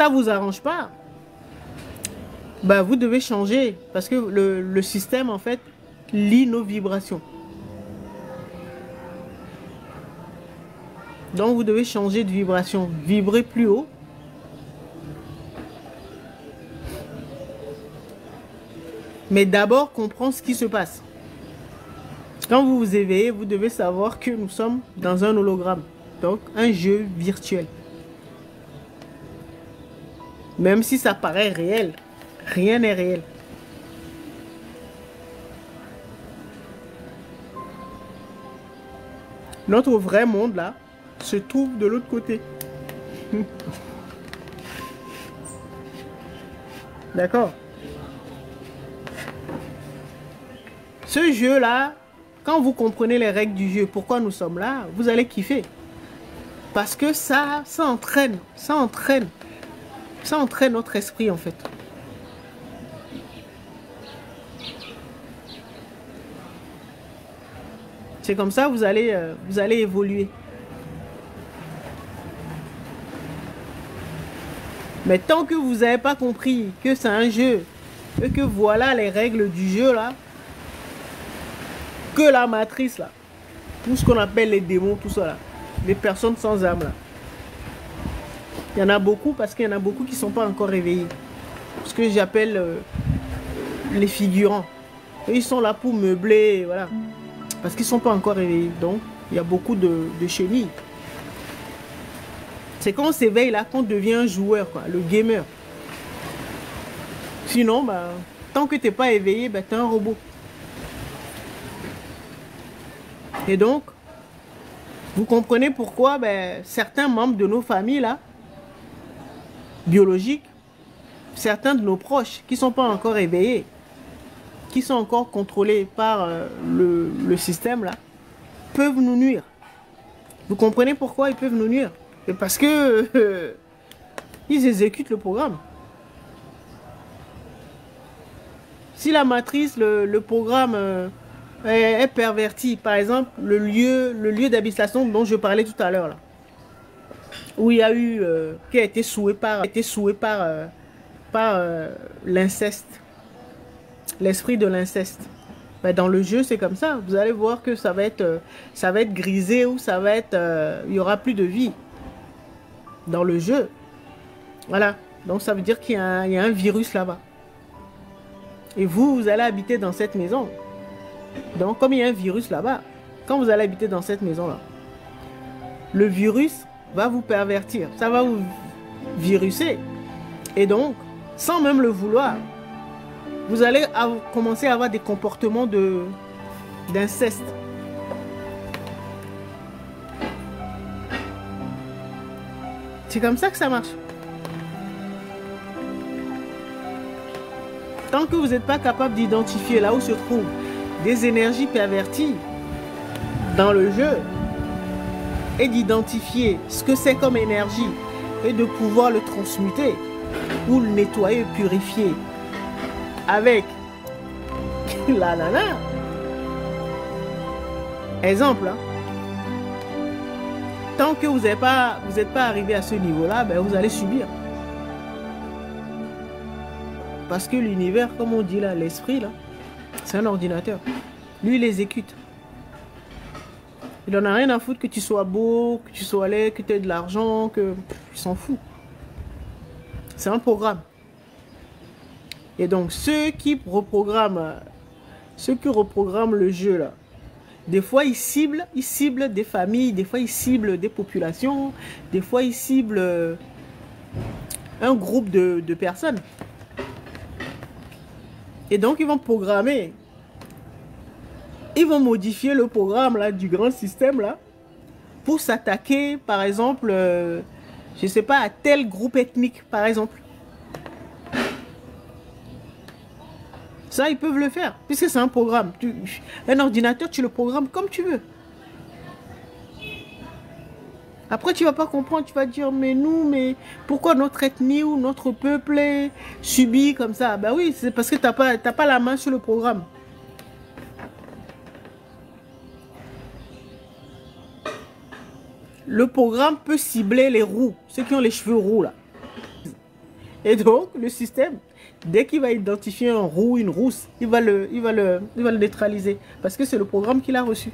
ça vous arrange pas, bah, vous devez changer. Parce que le système, en fait, lit nos vibrations. Donc, vous devez changer de vibration. Vibrer plus haut. Mais d'abord, comprendre ce qui se passe. Quand vous vous éveillez, vous devez savoir que nous sommes dans un hologramme. Donc, un jeu virtuel. Même si ça paraît réel, rien n'est réel. Notre vrai monde, là, se trouve de l'autre côté. D'accord? Ce jeu-là, quand vous comprenez les règles du jeu, pourquoi nous sommes là, vous allez kiffer. Parce que ça entraîne notre esprit, en fait. C'est comme ça vous allez évoluer. Mais tant que vous n'avez pas compris que c'est un jeu, et que voilà les règles du jeu, là, que la matrice, là, tout ce qu'on appelle les démons, tout ça, là, les personnes sans âme, là, il y en a beaucoup parce qu'il y en a beaucoup qui ne sont pas encore réveillés. Ce que j'appelle les figurants. Et ils sont là pour meubler, voilà. Parce qu'ils ne sont pas encore réveillés. Donc, il y a beaucoup de chenilles. C'est quand on s'éveille là qu'on devient un joueur, quoi, le gamer. Sinon, bah, tant que tu n'es pas éveillé, bah, tu es un robot. Et donc, vous comprenez pourquoi bah, certains membres de nos familles là, biologiques, certains de nos proches qui ne sont pas encore éveillés, qui sont encore contrôlés par le système là, peuvent nous nuire. Vous comprenez pourquoi ils peuvent nous nuire? C'est parce que ils exécutent le programme. Si la matrice, le programme est perverti, par exemple, le lieu d'habitation dont je parlais tout à l'heure, là, où il y a eu, qui a été souillé par l'inceste, l'esprit de l'inceste. Ben, dans le jeu, c'est comme ça. Vous allez voir que ça va être grisé ou ça va être, il y aura plus de vie dans le jeu. Voilà. Donc ça veut dire qu'il y a un virus là-bas. Et vous allez habiter dans cette maison. Donc comme il y a un virus là-bas, quand vous allez habiter dans cette maison-là, le virus va vous pervertir. Ça va vous viruser. Et donc, sans même le vouloir, vous allez commencer à avoir des comportements d'inceste. C'est comme ça que ça marche. Tant que vous n'êtes pas capable d'identifier là où se trouvent des énergies perverties dans le jeu et d'identifier ce que c'est comme énergie et de pouvoir le transmuter ou le nettoyer, purifier avec la nana. Exemple, hein? Tant que vous n'êtes pas arrivé à ce niveau-là, ben vous allez subir. Parce que l'univers, comme on dit là, l'esprit, là, c'est un ordinateur. Lui, il exécute. Il n'en a rien à foutre que tu sois beau, que tu sois laid, que tu aies de l'argent, que... Il s'en fout. C'est un programme. Et donc, ceux qui reprogramment le jeu, là, des fois, ils ciblent des familles, des fois, ils ciblent des populations, des fois, ils ciblent un groupe de personnes. Et donc, ils vont programmer. Ils vont modifier le programme là, du grand système là, pour s'attaquer, par exemple, je ne sais pas, à tel groupe ethnique, par exemple. Ça, ils peuvent le faire, puisque c'est un programme. Un ordinateur, tu le programmes comme tu veux. Après, tu ne vas pas comprendre, tu vas dire, mais pourquoi notre ethnie ou notre peuple est subi comme ça? Ben oui, c'est parce que tu n'as pas la main sur le programme. Le programme peut cibler les roux, ceux qui ont les cheveux roux là. Et donc, le système, dès qu'il va identifier un roux, une rousse, il va le neutraliser. Parce que c'est le programme qu'il a reçu.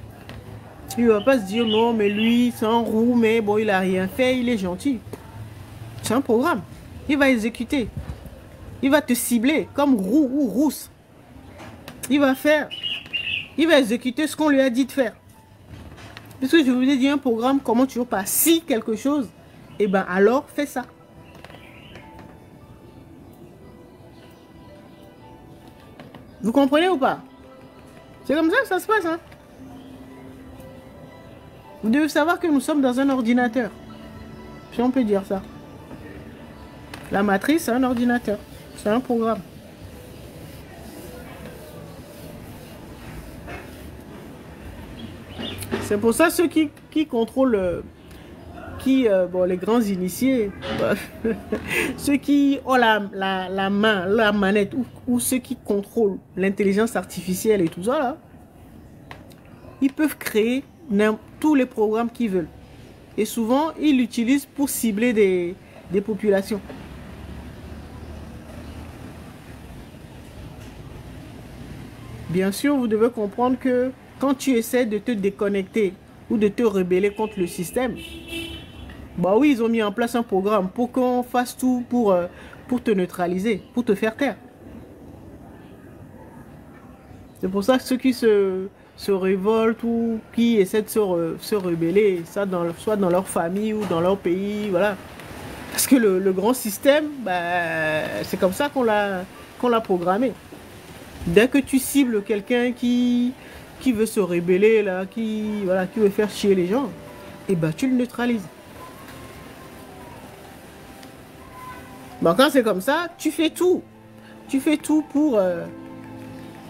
Il ne va pas se dire, non, mais lui, c'est un roux, mais bon, il n'a rien fait, il est gentil. C'est un programme. Il va exécuter. Il va te cibler comme roux ou rousse. Il va exécuter ce qu'on lui a dit de faire. Puisque je vous ai dit un programme, comment toujours pas. Si quelque chose, eh bien alors fais ça. Vous comprenez ou pas? C'est comme ça que ça se passe. Hein? Vous devez savoir que nous sommes dans un ordinateur. Si on peut dire ça. La matrice, c'est un ordinateur. C'est un programme. C'est pour ça ceux qui contrôlent, bon, les grands initiés, ceux qui ont la main, la manette, ou ceux qui contrôlent l'intelligence artificielle et tout ça, là, ils peuvent créer tous les programmes qu'ils veulent. Et souvent, ils l'utilisent pour cibler des populations. Bien sûr, vous devez comprendre que quand tu essaies de te déconnecter ou de te rebeller contre le système, bah oui, ils ont mis en place un programme pour qu'on fasse tout pour te neutraliser, pour te faire taire. C'est pour ça que ceux qui se révoltent ou qui essaient de se rebeller, ça soit dans leur famille ou dans leur pays, voilà. Parce que le grand système, bah, c'est comme ça qu'on l'a programmé. Dès que tu cibles quelqu'un qui veut se rebeller, là, qui veut faire chier les gens, et bah tu le neutralises. Bon, quand c'est comme ça, tu fais tout. Tu fais tout pour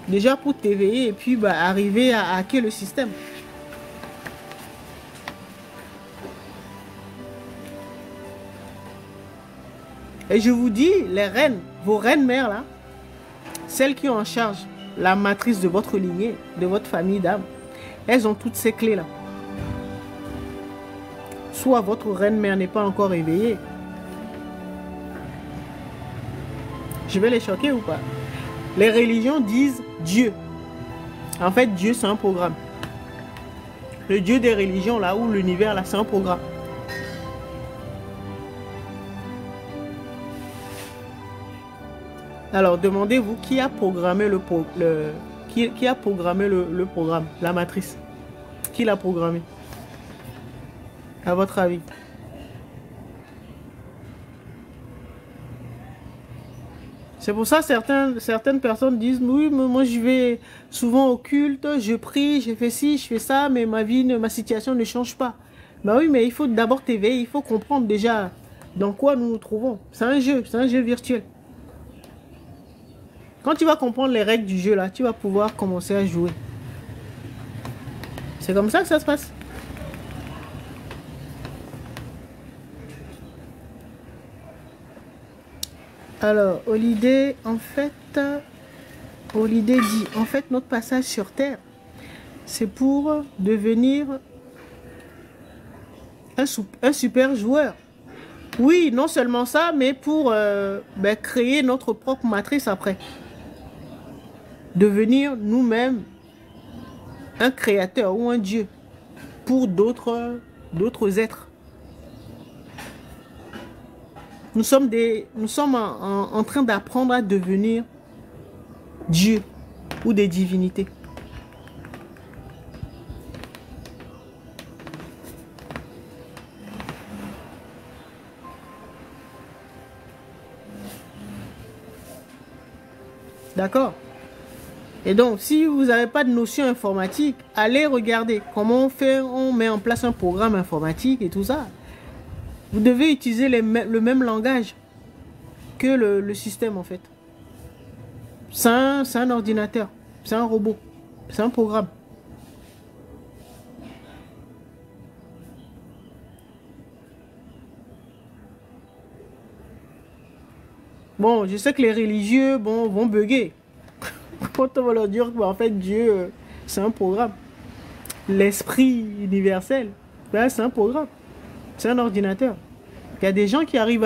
déjà pour t'éveiller et puis bah, arriver à hacker le système. Et je vous dis, les reines, vos reines mères là, celles qui ont en charge la matrice de votre lignée, de votre famille d'âme, elles ont toutes ces clés là. Soit votre reine mère n'est pas encore éveillée. Je vais les choquer ou pas? Les religions disent Dieu. En fait, Dieu, c'est un programme. Le Dieu des religions, là, ou l'univers, là, c'est un programme. Alors, demandez-vous qui a programmé qui a programmé le programme, la matrice. Qui l'a programmé? À votre avis? C'est pour ça que certaines personnes disent, oui, mais moi je vais souvent au culte, je prie, je fais ci, je fais ça, mais ma situation ne change pas. Bah oui, mais il faut d'abord t'éveiller, il faut comprendre déjà dans quoi nous nous trouvons. C'est un jeu virtuel. Quand tu vas comprendre les règles du jeu là, tu vas pouvoir commencer à jouer. C'est comme ça que ça se passe. Alors, Holiday, en fait, Holiday dit, en fait, notre passage sur Terre, c'est pour devenir un super joueur. Oui, non seulement ça, mais pour créer notre propre matrice après. Devenir nous-mêmes un créateur ou un dieu pour d'autres êtres. Nous sommes en train d'apprendre à devenir Dieu ou des divinités. D'accord? Et donc, si vous n'avez pas de notion informatique, allez regarder comment on met en place un programme informatique et tout ça. Vous devez utiliser le même langage que le système en fait. C'est un ordinateur, c'est un robot, c'est un programme. Bon, je sais que les religieux vont bugger. Quand on va leur dire qu'en fait Dieu, c'est un programme. L'esprit universel, c'est un programme. C'est un ordinateur. Il y a des gens qui arrivent